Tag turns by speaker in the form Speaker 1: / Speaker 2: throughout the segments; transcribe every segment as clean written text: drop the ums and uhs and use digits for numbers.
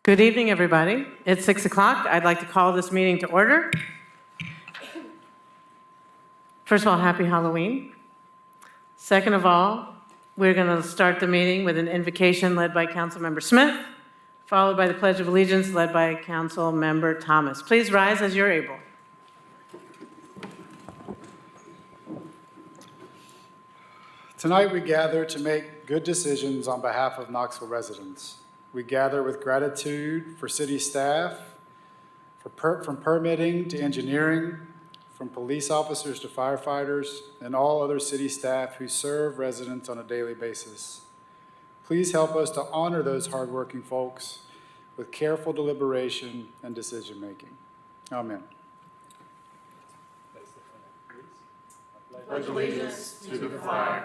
Speaker 1: Good evening, everybody. It's 6 o'clock. I'd like to call this meeting to order. First of all, happy Halloween. Second of all, we're going to start the meeting with an invocation led by Councilmember Smith, followed by the Pledge of Allegiance led by Councilmember Thomas. Please rise as you're able.
Speaker 2: Tonight we gather to make good decisions on behalf of Knoxville residents. We gather with gratitude for city staff, from permitting to engineering, from police officers to firefighters, and all other city staff who serve residents on a daily basis. Please help us to honor those hardworking folks with careful deliberation and decision-making. Amen.
Speaker 3: Pledge allegiance to the flag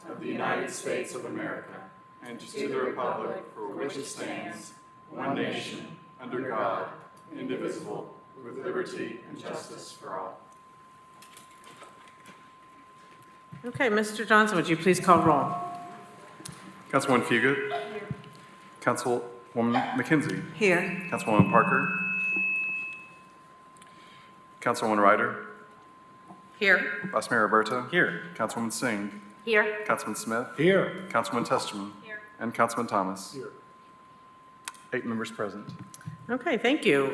Speaker 3: of the United States of America and to the republic for which it stands, one nation, under God, indivisible, with liberty and justice for all.
Speaker 1: Okay, Mr. Johnson, would you please call roll?
Speaker 4: Councilwoman Fugit. Councilwoman McKenzie.
Speaker 1: Here.
Speaker 4: Councilwoman Parker. Councilwoman Ryder.
Speaker 1: Here.
Speaker 4: Vice Mayor Roberta. Here. Councilwoman Singh.
Speaker 1: Here.
Speaker 4: Councilman Smith.
Speaker 2: Here.
Speaker 4: Councilman Testerman. Here. And Councilman Thomas.
Speaker 2: Here.
Speaker 4: 8 members present.
Speaker 1: Okay, thank you.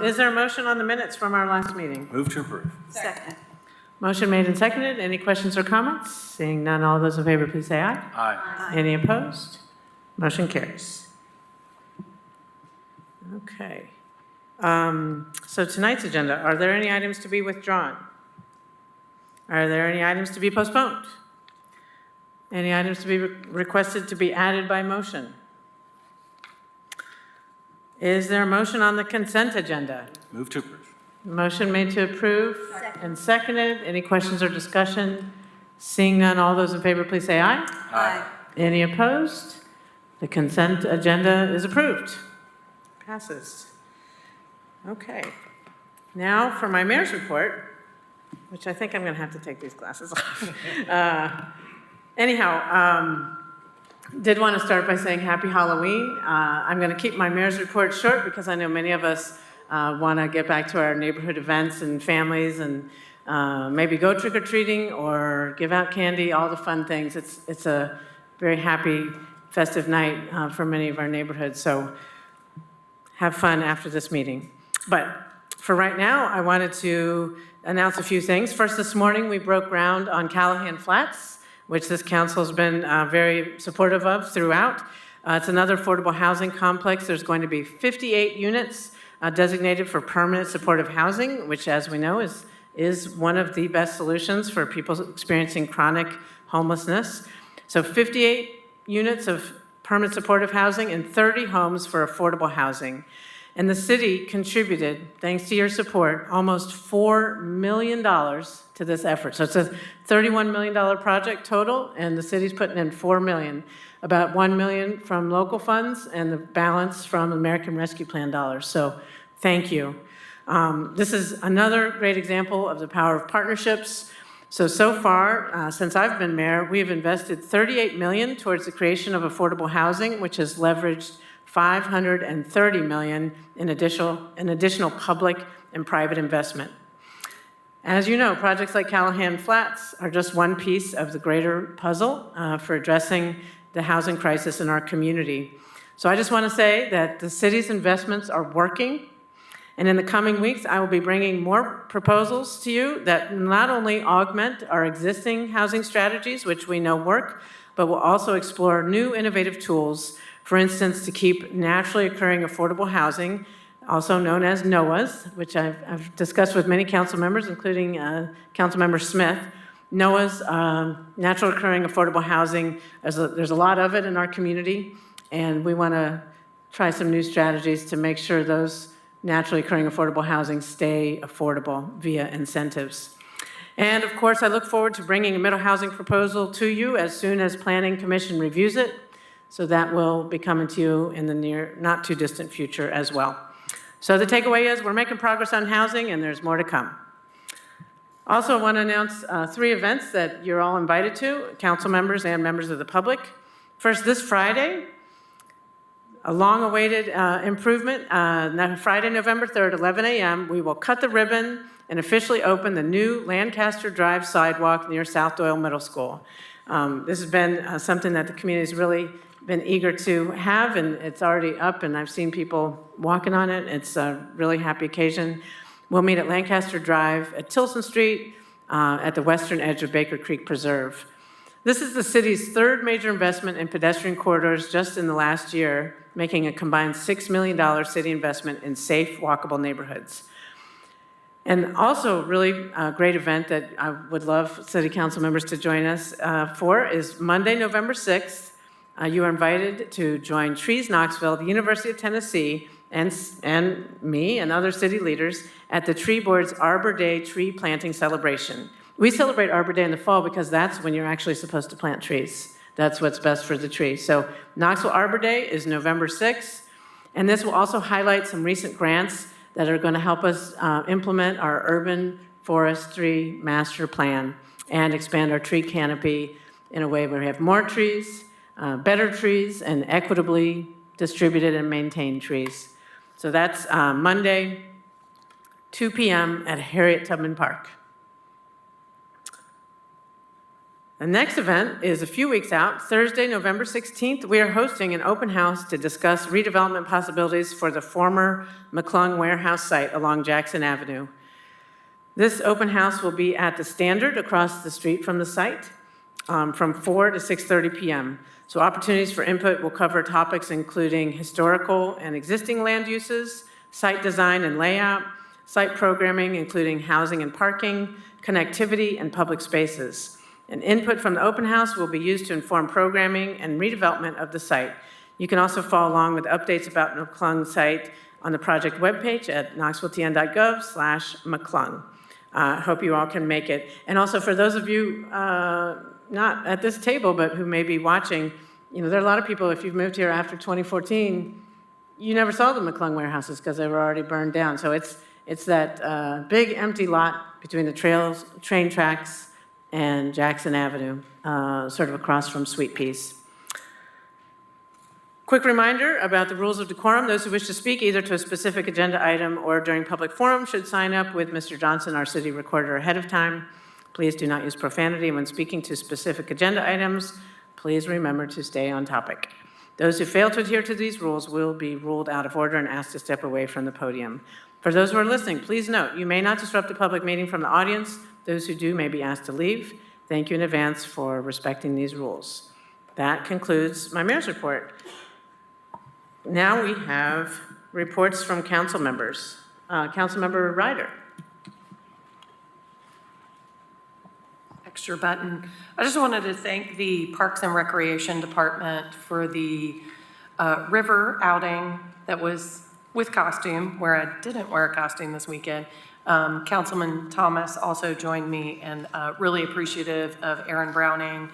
Speaker 1: Is there a motion on the minutes from our last meeting?
Speaker 4: Move to approve.
Speaker 5: Second.
Speaker 1: Motion made and seconded. Any questions or comments? Seeing none, all those in favor, please say aye.
Speaker 4: Aye.
Speaker 1: Any opposed? Motion carries. Okay. So tonight's agenda, are there any items to be withdrawn? Are there any items to be postponed? Any items to be requested to be added by motion? Is there a motion on the consent agenda?
Speaker 4: Move to approve.
Speaker 1: Motion made to approve and seconded. Any questions or discussion? Seeing none, all those in favor, please say aye.
Speaker 5: Aye.
Speaker 1: Any opposed? The consent agenda is approved. Passes. Okay. Now for my mayor's report, which I think I'm going to have to take these glasses off. Did want to start by saying happy Halloween. I'm going to keep my mayor's report short because I know many of us want to get back to our neighborhood events and families and maybe go trick-or-treating or give out candy, all the fun things. It's a very happy, festive night for many of our neighborhoods, so have fun after this meeting. But for right now, I wanted to announce a few things. First, this morning, we broke ground on Callahan Flats, which this council has been very supportive of throughout. It's another affordable housing complex. There's going to be 58 units designated for permanent supportive housing, which, as we know, is one of the best solutions for people experiencing chronic homelessness. So 58 units of permanent supportive housing and 30 homes for affordable housing. And the city contributed, thanks to your support, almost $4 million to this effort. So it's a $31 million project total, and the city's putting in $4 million, about $1 million from local funds and the balance from American Rescue Plan dollars. So thank you. This is another great example of the power of partnerships. So far, since I've been mayor, we have invested $38 million towards the creation of affordable housing, which has leveraged $530 million in additional public and private investment. As you know, projects like Callahan Flats are just one piece of the greater puzzle for addressing the housing crisis in our community. So I just want to say that the city's investments are working, and in the coming weeks, I will be bringing more proposals to you that not only augment our existing housing strategies, which we know work, but will also explore new innovative tools. For instance, to keep naturally occurring affordable housing, also known as NOAHs, which I've discussed with many council members, including Councilmember Smith. NOAHs, natural occurring affordable housing, there's a lot of it in our community, and we want to try some new strategies to make sure those naturally occurring affordable housing stay affordable via incentives. And of course, I look forward to bringing a middle housing proposal to you as soon as Planning Commission reviews it. So that will be coming to you in the near, not too distant future as well. So the takeaway is we're making progress on housing and there's more to come. Also, I want to announce 3 events that you're all invited to, council members and members of the public. First, this Friday, a long-awaited improvement. Friday, November 3rd, 11 a.m., we will cut the ribbon and officially open the new Lancaster Drive sidewalk near South Doyle Middle School. This has been something that the community's really been eager to have, and it's already up, and I've seen people walking on it. It's a really happy occasion. We'll meet at Lancaster Drive at Tilson Street at the western edge of Baker Creek Preserve. This is the city's third major investment in pedestrian corridors just in the last year, making a combined $6 million city investment in safe, walkable neighborhoods. And also, really great event that I would love city council members to join us for is Monday, November 6th. You are invited to join Trees Knoxville, the University of Tennessee, and me and other city leaders at the Tree Board's Arbor Day tree planting celebration. We celebrate Arbor Day in the fall because that's when you're actually supposed to plant trees. That's what's best for the tree. So Knoxville Arbor Day is November 6th, and this will also highlight some recent grants that are going to help us implement our urban forestry master plan and expand our tree canopy in a way where we have more trees, better trees, and equitably distributed and maintained trees. So that's Monday, 2 p.m. at Harriet Tubman Park. The next event is a few weeks out. Thursday, November 16th, we are hosting an open house to discuss redevelopment possibilities for the former McClung warehouse site along Jackson Avenue. This open house will be at the Standard across the street from the site from 4 to 6:30 p.m. So opportunities for input will cover topics including historical and existing land uses, site design and layout, site programming including housing and parking, connectivity, and public spaces. And input from the open house will be used to inform programming and redevelopment of the site. You can also follow along with updates about the McClung site on the project webpage at knoxvilletn.gov/McClung. Hope you all can make it. And also for those of you not at this table, but who may be watching, you know, there are a lot of people, if you've moved here after 2014, you never saw the McClung warehouses because they were already burned down. So it's that big empty lot between the train tracks and Jackson Avenue, sort of across from Sweet Peas. Quick reminder about the rules of decorum. Those who wish to speak either to a specific agenda item or during public forum should sign up with Mr. Johnson, our city recorder, ahead of time. Please do not use profanity when speaking to specific agenda items. Please remember to stay on topic. Those who fail to adhere to these rules will be ruled out of order and asked to step away from the podium. For those who are listening, please note, you may not disrupt a public meeting from the audience. Those who do may be asked to leave. Thank you in advance for respecting these rules. That concludes my mayor's report. Now we have reports from council members. Councilmember Ryder.
Speaker 5: Extra button. I just wanted to thank the Parks and Recreation Department for the river outing that was with costume, where I didn't wear a costume this weekend. Councilman Thomas also joined me, and really appreciative of Aaron Browning,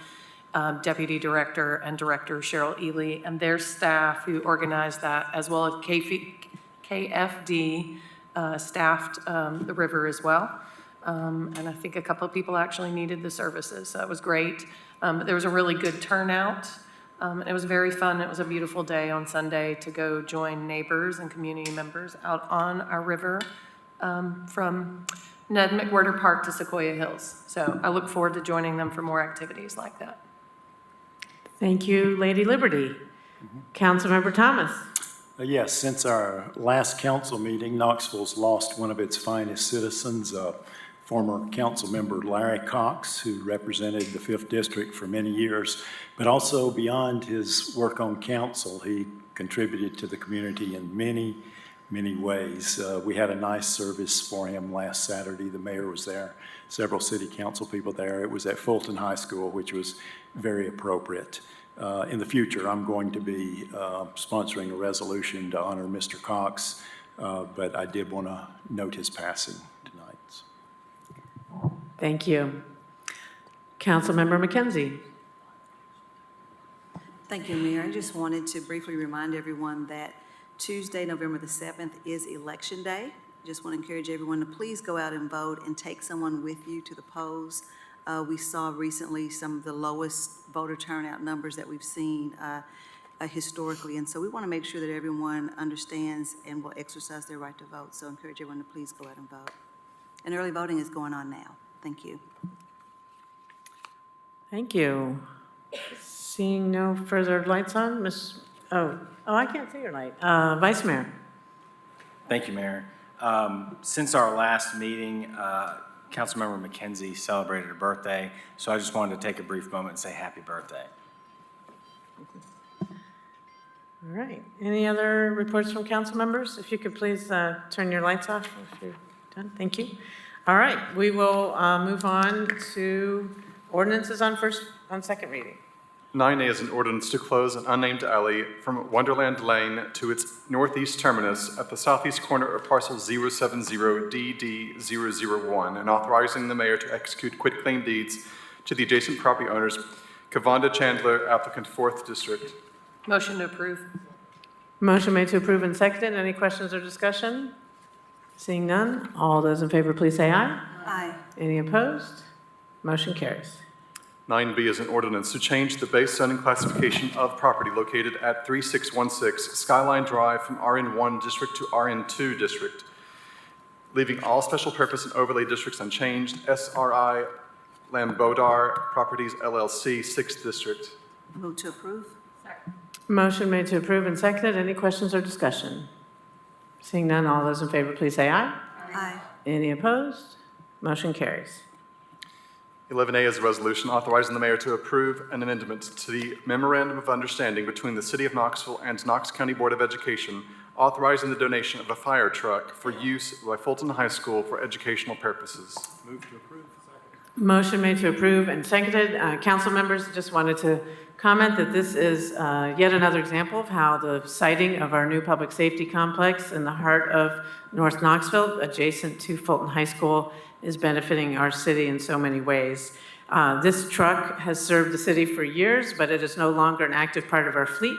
Speaker 5: Deputy Director, and Director Cheryl Ely, and their staff who organized that, as well as KFD staffed the river as well. And I think a couple of people actually needed the services, so that was great. But there was a really good turnout. It was very fun. It was a beautiful day on Sunday to go join neighbors and community members out on our river from Ned McWhirter Park to Sequoia Hills. So I look forward to joining them for more activities like that.
Speaker 1: Thank you, Lady Liberty. Councilmember Thomas.
Speaker 6: Yes, since our last council meeting, Knoxville's lost one of its finest citizens, former council member Larry Cox, who represented the 5th District for many years, but also beyond his work on council, he contributed to the community in many, many ways. We had a nice service for him last Saturday. The mayor was there, several city council people there. It was at Fulton High School, which was very appropriate. In the future, I'm going to be sponsoring a resolution to honor Mr. Cox, but I did want to note his passing tonight.
Speaker 1: Thank you. Councilmember McKenzie.
Speaker 7: Thank you, Mayor. I just wanted to briefly remind everyone that Tuesday, November the 7th is Election Day. Just want to encourage everyone to please go out and vote and take someone with you to the polls. We saw recently some of the lowest voter turnout numbers that we've seen historically. And so we want to make sure that everyone understands and will exercise their right to vote. So encourage everyone to please go out and vote. And early voting is going on now. Thank you.
Speaker 1: Thank you. Seeing no further lights on, oh, I can't see your light. Vice Mayor.
Speaker 8: Thank you, Mayor. Since our last meeting, Councilmember McKenzie celebrated her birthday, so I just wanted to take a brief moment and say happy birthday.
Speaker 1: All right. Any other reports from council members? If you could please turn your lights off if you're done. Thank you. All right. We will move on to ordinances on second reading.
Speaker 4: 9A is an ordinance to close an unnamed alley from Wonderland Lane to its northeast terminus at the southeast corner of parcel 070DD001 and authorizing the mayor to execute quitclaim deeds to the adjacent property owners, Kavonda Chandler, applicant 4th District.
Speaker 5: Motion to approve.
Speaker 1: Motion made to approve and seconded. Any questions or discussion? Seeing none, all those in favor, please say aye.
Speaker 7: Aye.
Speaker 1: Any opposed? Motion carries.
Speaker 4: 9B is an ordinance to change the base zoning classification of property located at 3616 Skyline Drive from RN1 District to RN2 District, leaving all special purpose and overlay districts unchanged. SRI Lambodar Properties LLC, 6th District.
Speaker 7: Move to approve.
Speaker 1: Motion made to approve and seconded. Any questions or discussion? Seeing none, all those in favor, please say aye.
Speaker 7: Aye.
Speaker 1: Any opposed? Motion carries.
Speaker 4: 11A is a resolution authorizing the mayor to approve an amendment to the Memorandum of Understanding between the City of Knoxville and Knox County Board of Education, authorizing the donation of a fire truck for use by Fulton High School for educational purposes. Move to approve.
Speaker 1: Motion made to approve and seconded. Council members, just wanted to comment that this is yet another example of how the siting of our new public safety complex in the heart of North Knoxville, adjacent to Fulton High School, is benefiting our city in so many ways. This truck has served the city for years, but it is no longer an active part of our fleet,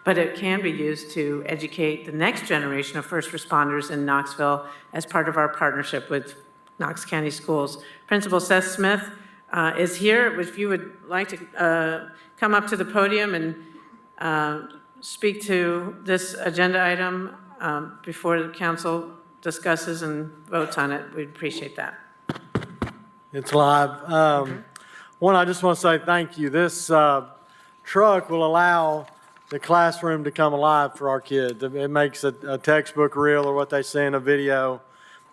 Speaker 1: but it can be used to educate the next generation of first responders in Knoxville as part of our partnership with Knox County Schools. Principal Seth Smith is here. If you would like to come up to the podium and speak to this agenda item before the council discusses and votes on it, we'd appreciate that.
Speaker 9: It's live. One, I just want to say thank you. This truck will allow the classroom to come alive for our kids. It makes a textbook real, or what they say in a video.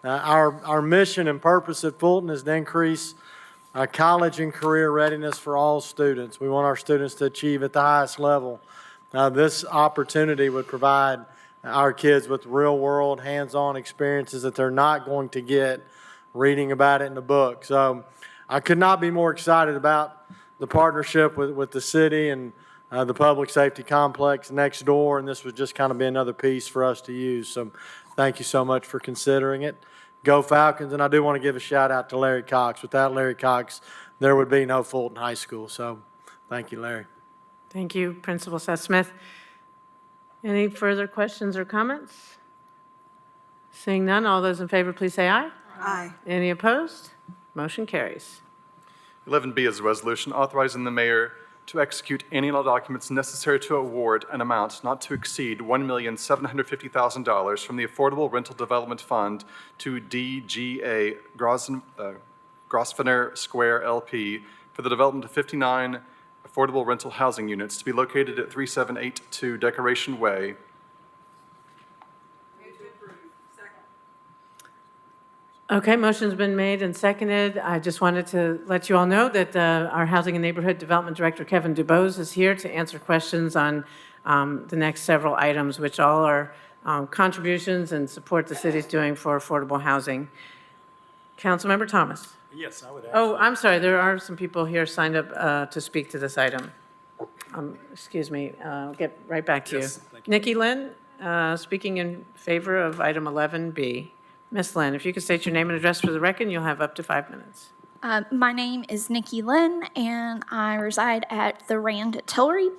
Speaker 9: Our mission and purpose at Fulton is to increase college and career readiness for all students. We want our students to achieve at the highest level. This opportunity would provide our kids with real-world, hands-on experiences that they're not going to get reading about it in the book. So I could not be more excited about the partnership with the city and the public safety complex next door, and this would just kind of be another piece for us to use. So thank you so much for considering it. Go Falcons, and I do want to give a shout out to Larry Cox. Without Larry Cox, there would be no Fulton High School. So thank you, Larry.
Speaker 1: Thank you, Principal Seth Smith. Any further questions or comments? Seeing none, all those in favor, please say aye.
Speaker 7: Aye.
Speaker 1: Any opposed? Motion carries.
Speaker 4: 11B is a resolution authorizing the mayor to execute any and all documents necessary to award an amount not to exceed $1,750,000 from the Affordable Rental Development Fund to DGA Grosvenor Square LP for the development of 59 affordable rental housing units to be located at 3782 Decoration Way.
Speaker 1: Okay, motion's been made and seconded. I just wanted to let you all know that our Housing and Neighborhood Development Director, Kevin Dubose, is here to answer questions on the next several items, which all are contributions and support the city's doing for affordable housing. Councilmember Thomas.
Speaker 6: Yes, I would ask.
Speaker 1: Oh, I'm sorry, there are some people here signed up to speak to this item. Excuse me, I'll get right back to you.
Speaker 6: Yes, thank you.
Speaker 1: Nikki Lynn, speaking in favor of item 11B. Ms. Lynn, if you could state your name and address for the record, you'll have up to 5 minutes.
Speaker 10: My name is Nikki Lynn, and I reside at the Rand Tillery.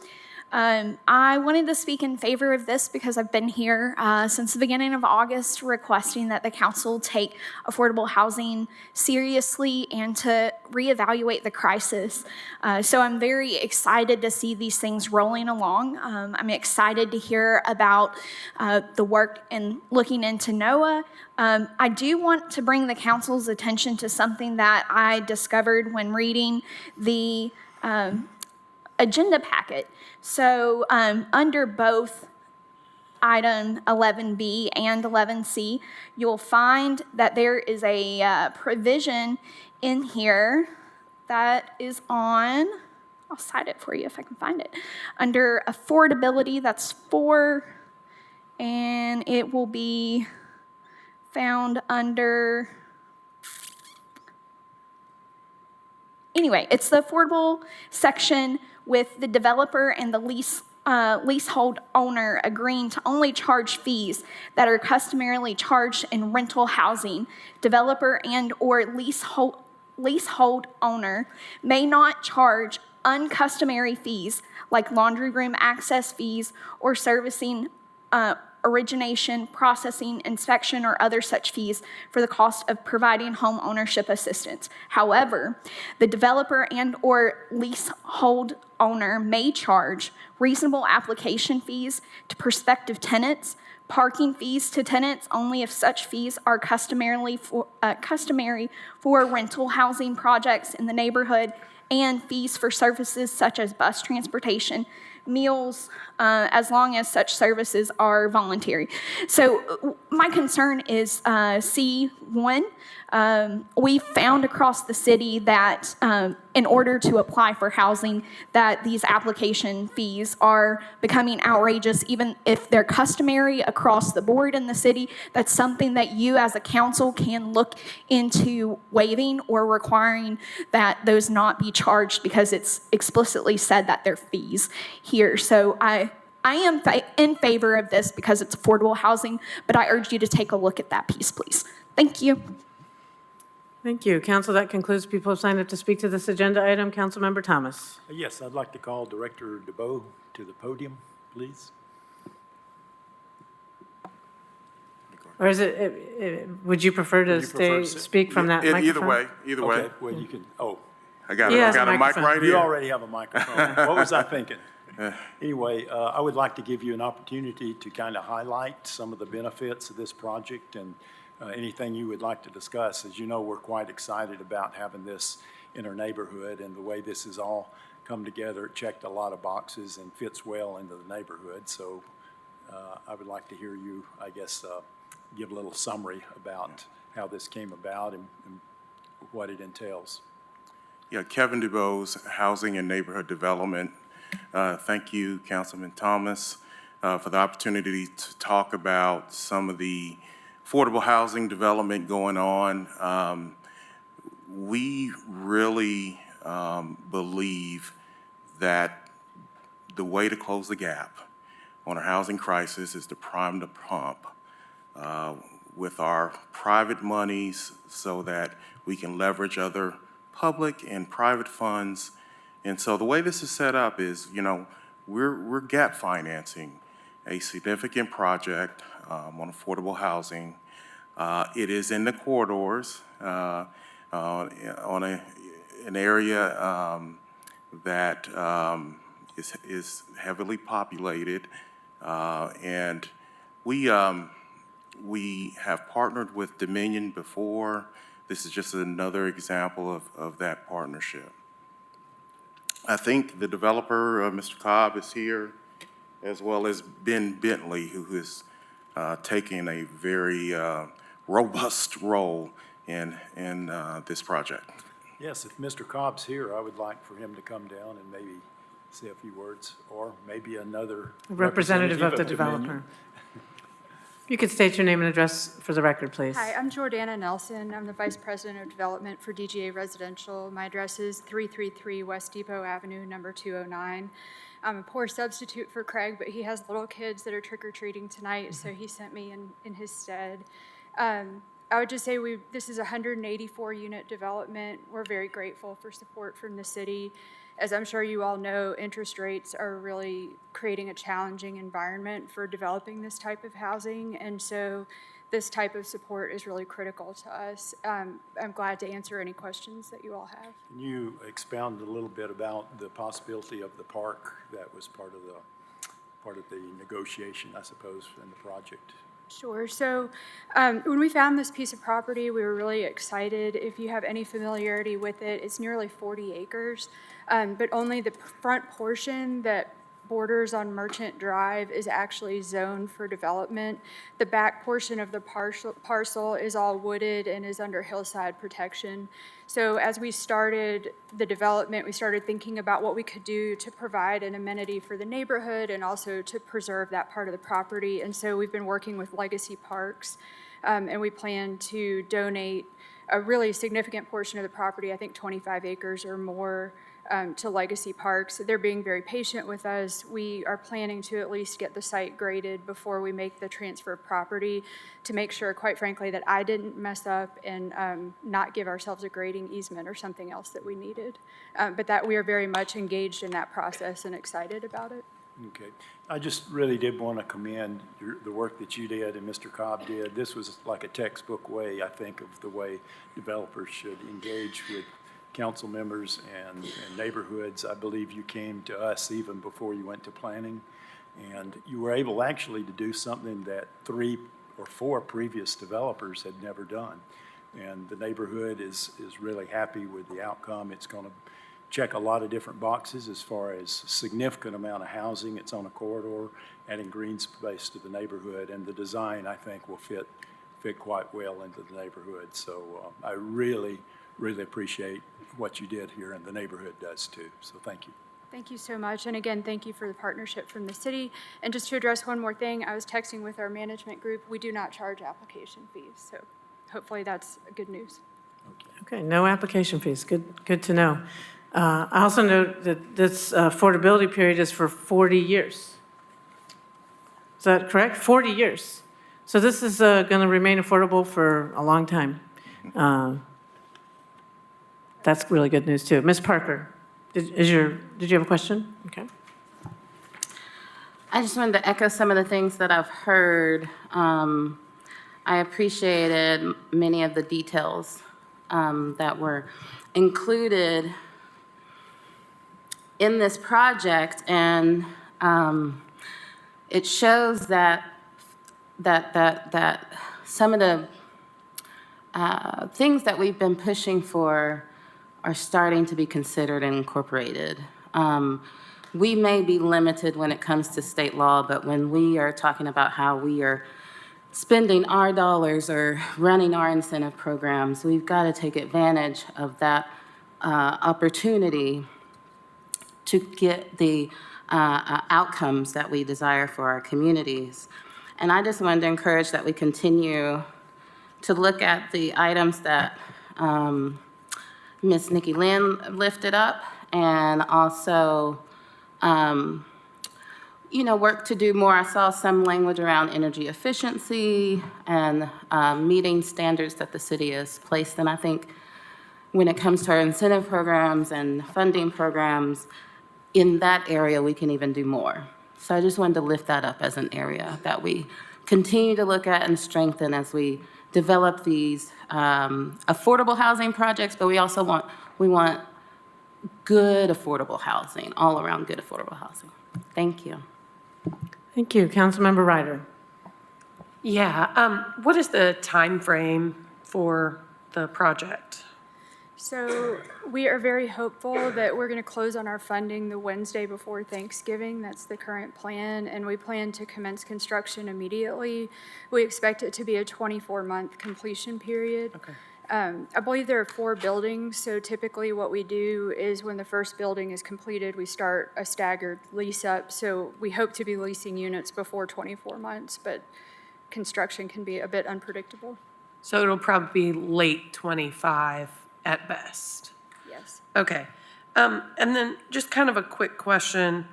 Speaker 10: I wanted to speak in favor of this because I've been here since the beginning of August requesting that the council take affordable housing seriously and to reevaluate the crisis. So I'm very excited to see these things rolling along. I'm excited to hear about the work in looking into NOAA. I do want to bring the council's attention to something that I discovered when reading the agenda packet. So under both item 11B and 11C, you'll find that there is a provision in here that is on, I'll cite it for you if I can find it, under affordability, that's 4, and it will be found under, anyway, it's the affordable section with the developer and the leasehold owner agreeing to only charge fees that are customarily charged in rental housing. Developer and or leasehold owner may not charge uncustomary fees like laundry room access fees or servicing, origination, processing, inspection, or other such fees for the cost of providing home ownership assistance. However, the developer and or leasehold owner may charge reasonable application fees to prospective tenants, parking fees to tenants only if such fees are customary for rental housing projects in the neighborhood, and fees for services such as bus transportation, meals, as long as such services are voluntary. So my concern is C1. We found across the city that in order to apply for housing, that these application fees are becoming outrageous, even if they're customary across the board in the city. That's something that you as a council can look into waiving or requiring that those not be charged because it's explicitly said that they're fees here. So I am in favor of this because it's affordable housing, but I urge you to take a look at that piece, please. Thank you.
Speaker 1: Thank you. Council, that concludes people who signed up to speak to this agenda item. Councilmember Thomas.
Speaker 6: Yes, I'd like to call Director DeBoe to the podium, please.
Speaker 1: Or is would you prefer to speak from that microphone?
Speaker 3: Either way.
Speaker 6: Okay, well, you can,
Speaker 3: I got
Speaker 1: He has
Speaker 3: a
Speaker 1: a
Speaker 3: mic
Speaker 1: microphone.
Speaker 3: right
Speaker 6: you
Speaker 3: here.
Speaker 6: already have a microphone. What was I thinking? Anyway, I would like to give you an opportunity to kind of highlight some of the benefits of this project and anything you would like to discuss. As you know, we're quite excited about having this in our neighborhood, and the way this has all come together, it checked a lot of boxes and fits well into the neighborhood. So I would like to hear you, I guess, give a little summary about how this came about and what it entails.
Speaker 3: Yeah, Kevin DuBose, Housing and Neighborhood Development. Thank you, Councilman Thomas, for the opportunity to talk about some of the affordable housing development going on. We really believe that the way to close the gap on our housing crisis is to prime the pump with our private monies so that we can leverage other public and private funds. And so the way this is set up is, we're gap financing a significant project on affordable housing. It is in the corridors on an area that is heavily populated, and we have partnered with Dominion before. This is just another example of that partnership. I think the developer, Mr. Cobb, is here, as well as Ben Bentley, who is taking a very robust role in this project.
Speaker 6: Yes, if Mr. Cobb's here, I would like for him to come down and maybe say a few words, or maybe another
Speaker 1: Representative of the
Speaker 6: Dominion.
Speaker 1: developer. You could state your name and address for the record, please.
Speaker 11: Hi, I'm Jordana Nelson. I'm the Vice President of Development for DGA Residential. My address is 333 West Depot Avenue, number 209. I'm a poor substitute for Craig, but he has little kids that are trick-or-treating tonight, so he sent me in his stead. I would just say this is a 184-unit development. We're very grateful for support from the city. As I'm sure you all know, interest rates are really creating a challenging environment for developing this type of housing, and so this type of support is really critical to us. I'm glad to answer any questions that you all have.
Speaker 6: Can you expound a little bit about the possibility of the park that was part of the negotiation, I suppose, in the project?
Speaker 11: Sure. So when we found this piece of property, we were really excited. If you have any familiarity with it, it's nearly 40 acres, but only the front portion that borders on Merchant Drive is actually zoned for development. The back portion of the parcel is all wooded and is under hillside protection. So as we started the development, we started thinking about what we could do to provide an amenity for the neighborhood and also to preserve that part of the property. And so we've been working with Legacy Parks, and we plan to donate a really significant portion of the property, I think 25 acres or more, to Legacy Parks. They're being very patient with us. We are planning to at least get the site graded before we make the transfer of property to make sure, quite frankly, that I didn't mess up and not give ourselves a grading easement or something else that we needed. But that we are very much engaged in that process and excited about it.
Speaker 6: Okay. I just really did want to commend the work that you did and Mr. Cobb did. This was like a textbook way, I think, of the way developers should engage with council members and neighborhoods. I believe you came to us even before you went to planning, and you were able actually to do something that 3 or 4 previous developers had never done. And the neighborhood is really happy with the outcome. It's going to check a lot of different boxes as far as significant amount of housing. It's on a corridor, adding green space to the neighborhood, and the design, I think, will fit quite well into the neighborhood. So I really appreciate what you did here, and the neighborhood does too. So thank you.
Speaker 11: Thank you so much. And again, thank you for the partnership from the city. And just to address one more thing, I was texting with our management group. We do not charge application fees. So hopefully that's good news.
Speaker 1: Okay, no application fees. Good to know. I also note that this affordability period is for 40 years. Is that correct? 40 years. So this is going to remain affordable for a long time. That's really good news, too. Ms. Parker, did you have a question? Okay.
Speaker 12: I just wanted to echo some of the things that I've heard. I appreciated many of the details that were included in this project, and it shows that some of the things that we've been pushing for are starting to be considered and incorporated. We may be limited when it comes to state law, but when we are talking about how we are spending our dollars or running our incentive programs, we've got to take advantage of that opportunity to get the outcomes that we desire for our communities. And I just wanted to encourage that we continue to look at the items that Ms. Nikki Lynn lifted up, and also, work to do more. I saw some language around energy efficiency and meeting standards that the city has placed. And I think when it comes to our incentive programs and funding programs, in that area, we can even do more. So I just wanted to lift that up as an area that we continue to look at and strengthen as we develop these affordable housing projects, but we also want good affordable housing, all around good affordable housing. Thank you.
Speaker 1: Thank you. Councilmember Ryder.
Speaker 5: Yeah, what is the time frame for the project?
Speaker 11: So we are very hopeful that we're going to close on our funding the Wednesday before Thanksgiving. That's the current plan, and we plan to commence construction immediately. We expect it to be a 24-month completion period.
Speaker 5: Okay.
Speaker 11: I believe there are 4 buildings, so typically what we do is when the first building is completed, we start a staggered lease up. So we hope to be leasing units before 24 months, but construction can be a bit unpredictable.
Speaker 5: So it'll probably be late 25 at best.
Speaker 11: Yes.
Speaker 5: Okay. And then just kind of a quick question,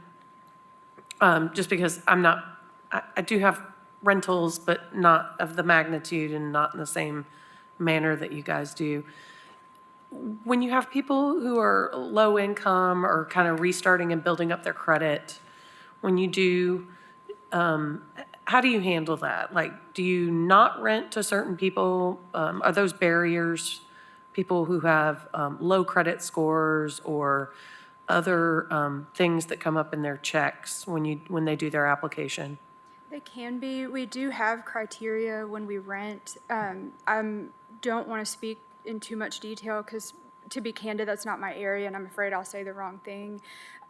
Speaker 5: just because I do have rentals, but not of the magnitude and not in the same manner that you guys do. when you have people who are low income or kind of restarting and building up their credit, when you do, how do you handle that? Like, do you not rent to certain people? Are those barriers, people who have low credit scores or other things that come up in their checks when they do their application?
Speaker 11: They can be. We do have criteria when we rent. I don't want to speak in too much detail because, to be candid, that's not my area, and I'm afraid I'll say the wrong thing.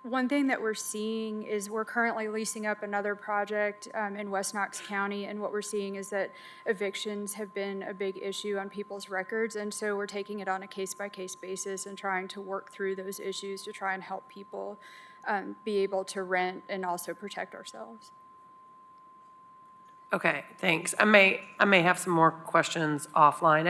Speaker 11: One thing that we're seeing is we're currently leasing up another project in West Knox County, and what we're seeing is that evictions have been a big issue on people's records, and so we're taking it on a case-by-case basis and trying to work through those issues to try and help people be able to rent and also protect ourselves.
Speaker 5: Okay, thanks. I may have some more questions offline.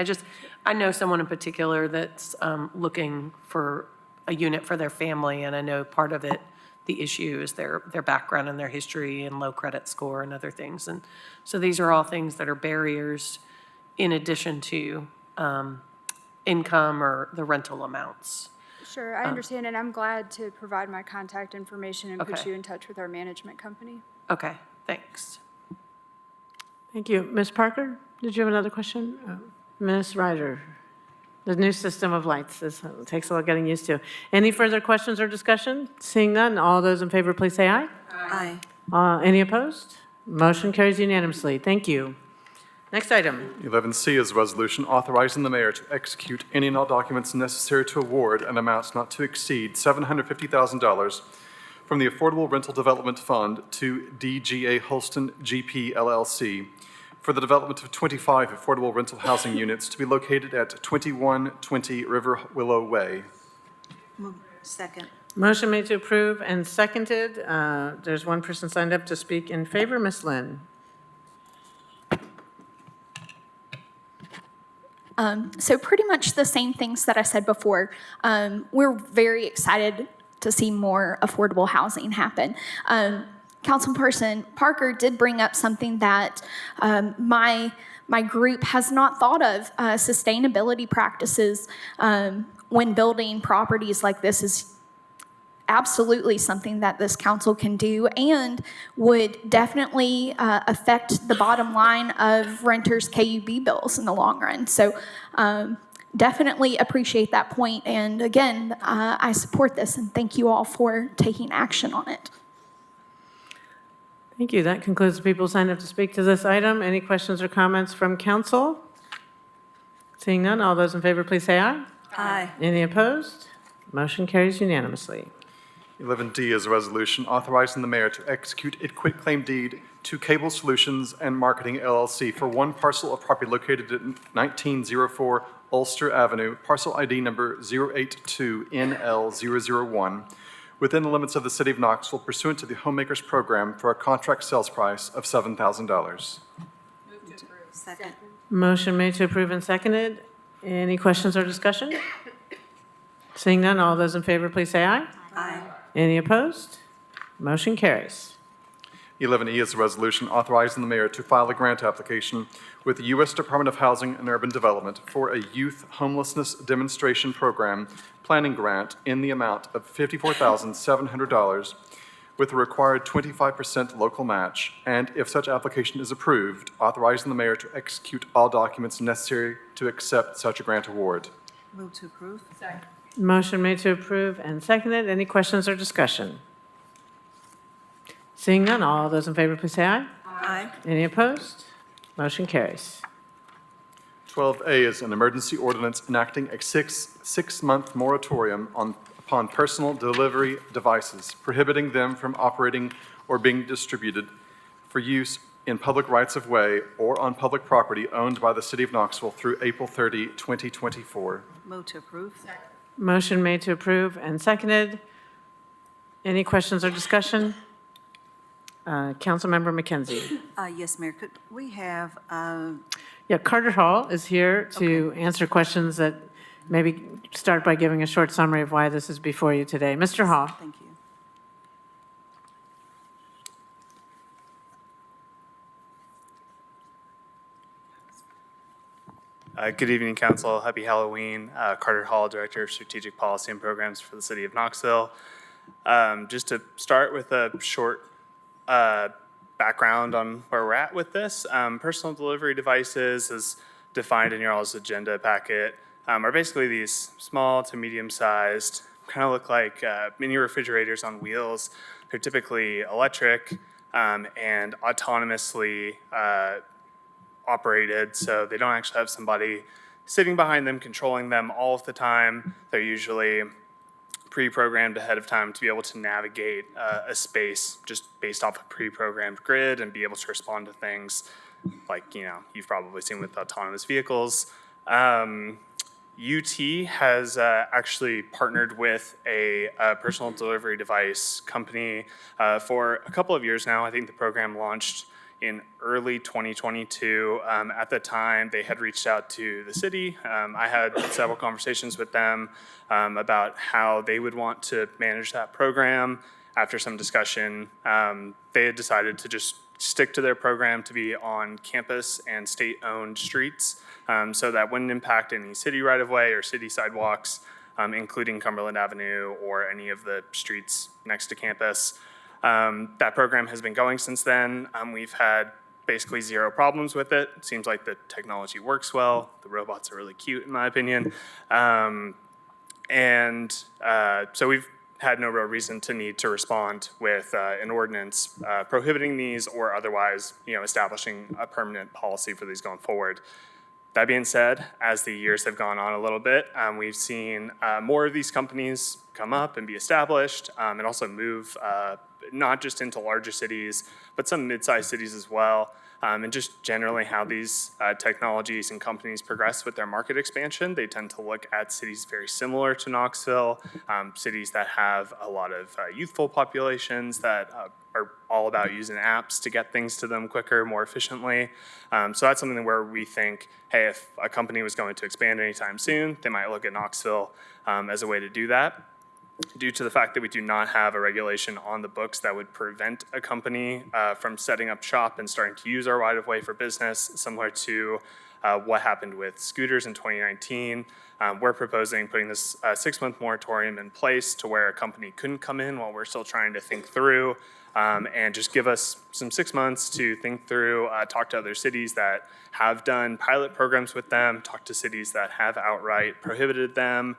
Speaker 5: I know someone in particular that's looking for a unit for their family, and I know part of it, the issue is their background and their history and low credit score and other things. And so these are all things that are barriers in addition to income or the rental amounts.
Speaker 11: Sure, I understand, and I'm glad to provide my contact information and put
Speaker 5: Okay.
Speaker 11: you in touch with our management company.
Speaker 5: Okay, thanks.
Speaker 1: Thank you. Ms. Parker, did you have another question? Ms. Ryder, the new system of lights, this takes a lot getting used to. Any further questions or discussion? Seeing none, all those in favor, please say aye.
Speaker 7: Aye.
Speaker 1: Any opposed? Motion carries unanimously. Thank you. Next item.
Speaker 4: 11C is a resolution authorizing the mayor to execute any and all documents necessary to award an amount not to exceed $750,000 from the Affordable Rental Development Fund to DGA Holston GP LLC for the development of 25 affordable rental housing units to be located at 2120 River Willow Way.
Speaker 7: Second.
Speaker 1: Motion made to approve and seconded. There's one person signed up to speak in favor. Ms. Lynn.
Speaker 10: So pretty much the same things that I said before. We're very excited to see more affordable housing happen. Councilperson Parker did bring up something that my group has not thought of. Sustainability practices when building properties like this is absolutely something that this council can do and would definitely affect the bottom line of renters' KUB bills in the long run. So definitely appreciate that point. And again, I support this and thank you all for taking action on it.
Speaker 1: Thank you. That concludes the people signed up to speak to this item. Any questions or comments from council? Seeing none, all those in favor, please say aye.
Speaker 7: Aye.
Speaker 1: Any opposed? Motion carries unanimously.
Speaker 4: 11D is a resolution authorizing the mayor to execute a quitclaim deed to Cable Solutions and Marketing LLC for one parcel of property located at 1904 Ulster Avenue, parcel ID number 082NL001, within the limits of the city of Knoxville pursuant to the Homemakers Program for a contract sales price of $7,000.
Speaker 7: Second.
Speaker 1: Motion made to approve and seconded. Any questions or discussion? Seeing none, all those in favor, please say aye.
Speaker 7: Aye.
Speaker 1: Any opposed? Motion carries.
Speaker 4: 11E is a resolution authorizing the mayor to file a grant application with the U.S. Department of Housing and Urban Development for a youth homelessness demonstration program planning grant in the amount of $54,700 with a required 25% local match, and if such application is approved, authorizing the mayor to execute all documents necessary to accept such a grant award.
Speaker 7: Move to approve.
Speaker 1: Motion made to approve and seconded. Any questions or discussion? Seeing none, all those in favor, please say aye.
Speaker 7: Aye.
Speaker 1: Any opposed? Motion carries.
Speaker 4: 12A is an emergency ordinance enacting a six-month moratorium upon personal delivery devices, prohibiting them from operating or being distributed for use in public rights-of-way or on public property owned by the city of Knoxville through April 30, 2024.
Speaker 7: Move to approve.
Speaker 1: Motion made to approve and seconded. Any questions or discussion? Councilmember McKenzie.
Speaker 7: Yes, Mayor, could we have,
Speaker 1: Yeah, Carter Hall is here to answer questions that maybe start by giving a short summary of why this is before you today. Mr. Hall.
Speaker 7: thank you.
Speaker 13: Good evening, Council. Happy Halloween. Carter Hall, Director of Strategic Policy and Programs for the City of Knoxville. Just to start with a short background on where we're at with this, personal delivery devices, as defined in your all's agenda packet, are basically these small to medium-sized, kind of look like mini refrigerators on wheels. They're typically electric and autonomously operated, so they don't actually have somebody sitting behind them controlling them all of the time. They're usually pre-programmed ahead of time to be able to navigate a space just based off a pre-programmed grid and be able to respond to things like, you know, you've probably seen with autonomous vehicles. UT has actually partnered with a personal delivery device company for a couple of years now. I think the program launched in early 2022. At the time, they had reached out to the city. I had several conversations with them about how they would want to manage that program. After some discussion, they had decided to just stick to their program to be on campus and state-owned streets, so that wouldn't impact any city right-of-way or city sidewalks, including Cumberland Avenue or any of the streets next to campus. That program has been going since then. We've had basically zero problems with it. It seems like the technology works well. The robots are really cute, in my opinion. So we've had no real reason to need to respond with an ordinance prohibiting these or otherwise, you know, establishing a permanent policy for these going forward. That being said, as the years have gone on a little bit, we've seen more of these companies come up and be established and also move not just into larger cities, but some mid-sized cities as well. And just generally how these technologies and companies progress with their market expansion, they tend to look at cities very similar to Knoxville, cities that have a lot of youthful populations that are all about using apps to get things to them quicker, more efficiently. So that's something where we think, hey, if a company was going to expand anytime soon, they might look at Knoxville as a way to do that. Due to the fact that we do not have a regulation on the books that would prevent a company from setting up shop and starting to use our right-of-way for business, similar to what happened with scooters in 2019, we're proposing putting this 6-month moratorium in place to where a company couldn't come in while we're still trying to think through and just give us some 6 months to think through, talk to other cities that have done pilot programs with them, talk to cities that have outright prohibited them,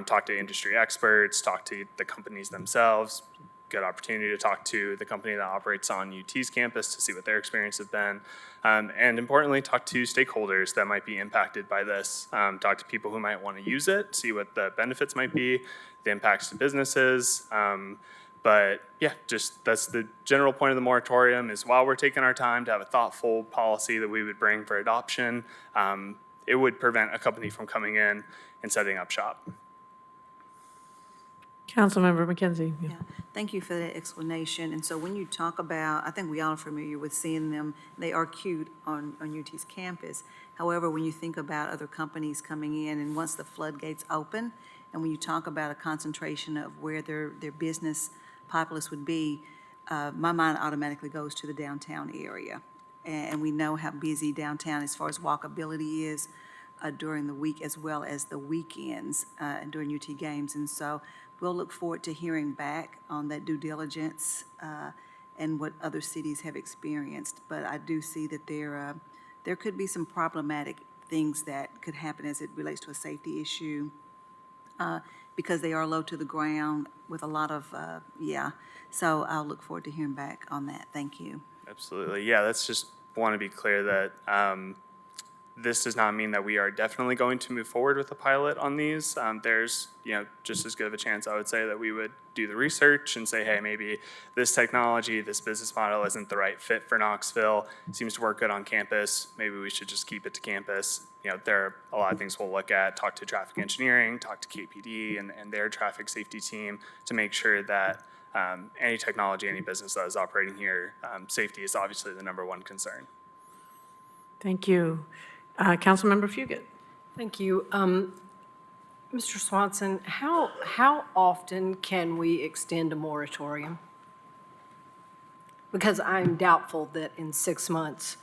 Speaker 13: talk to industry experts, talk to the companies themselves. Good opportunity to talk to the company that operates on UT's campus to see what their experience has been. And importantly, talk to stakeholders that might be impacted by this. Talk to people who might want to use it, see what the benefits might be, the impacts to businesses. But yeah, just that's the general point of the moratorium is while we're taking our time to have a thoughtful policy that we would bring for adoption, it would prevent a company from coming in and setting up shop.
Speaker 1: Councilmember McKenzie.
Speaker 7: Yeah, thank you for that explanation. And so when you talk about, I think we all are familiar with seeing them, they are cute on UT's campus. However, when you think about other companies coming in and once the floodgates open, and when you talk about a concentration of where their business populace would be, my mind automatically goes to the downtown area. And we know how busy downtown as far as walkability is during the week as well as the weekends during UT games. And so we'll look forward to hearing back on that due diligence and what other cities have experienced. But I do see that there could be some problematic things that could happen as it relates to a safety issue because they are low to the ground with a lot of, So I'll look forward to hearing back on that. Thank you.
Speaker 13: Absolutely. Yeah, let's just want to be clear that this does not mean that we are definitely going to move forward with a pilot on these. There's, just as good of a chance, I would say, that we would do the research and say, hey, maybe this technology, this business model isn't the right fit for Knoxville. It seems to work good on campus. Maybe we should just keep it to campus. There are a lot of things we'll look at, talk to traffic engineering, talk to KPD and their traffic safety team to make sure that any technology, any business that is operating here, safety is obviously the #1 concern.
Speaker 1: Thank you. Councilmember Fugit.
Speaker 5: Thank you. Mr. Swanson, how often can we extend a moratorium? Because I'm doubtful that in 6 months,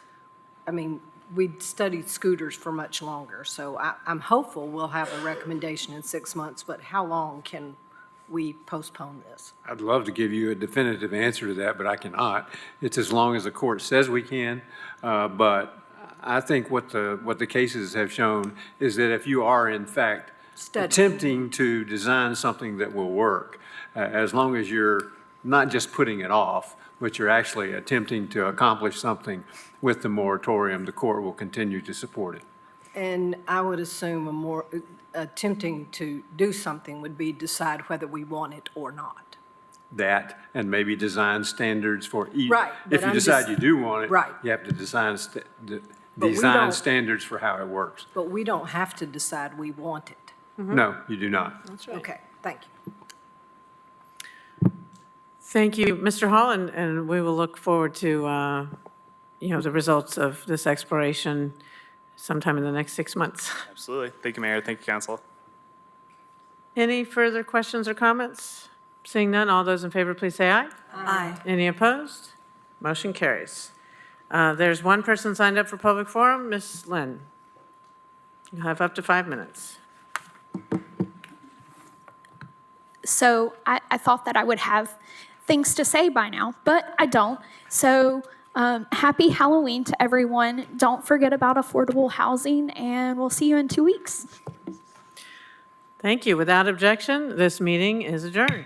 Speaker 14: we'd studied scooters for much longer, so I'm hopeful we'll have a recommendation in 6 months, but how long can we postpone this?
Speaker 15: I'd love to give you a definitive answer to that, but I cannot. It's as long as the court says we can. But I think what the cases have shown is that if you are in fact attempting to design something that will work, as long as you're not just putting it off, but you're actually attempting to accomplish something with the moratorium, the court will continue to support it.
Speaker 14: And I would assume attempting to do something would be decide whether we want it or not.
Speaker 15: That, and maybe design standards for each.
Speaker 14: Right, but
Speaker 15: If you
Speaker 14: I'm
Speaker 15: decide
Speaker 14: just-
Speaker 15: you do want it.
Speaker 14: Right.
Speaker 15: You have to design
Speaker 14: we don't-
Speaker 15: standards for how it works.
Speaker 14: But we don't have to decide we want it.
Speaker 15: No, you do not.
Speaker 14: Okay, thank you.
Speaker 1: Thank you, Mr. Hall, and we will look forward to, the results of this exploration sometime in the next 6 months.
Speaker 13: Absolutely. Thank you, Mayor. Thank you, Council.
Speaker 1: Any further questions or comments? Seeing none, all those in favor, please say aye.
Speaker 7: Aye.
Speaker 1: Any opposed? Motion carries. There's one person signed up for public forum, Ms. Lynn. You have up to 5 minutes.
Speaker 10: So I thought that I would have things to say by now, but I don't. So happy Halloween to everyone. Don't forget about affordable housing, and we'll see you in 2 weeks.
Speaker 1: Thank you. Without objection, this meeting is adjourned.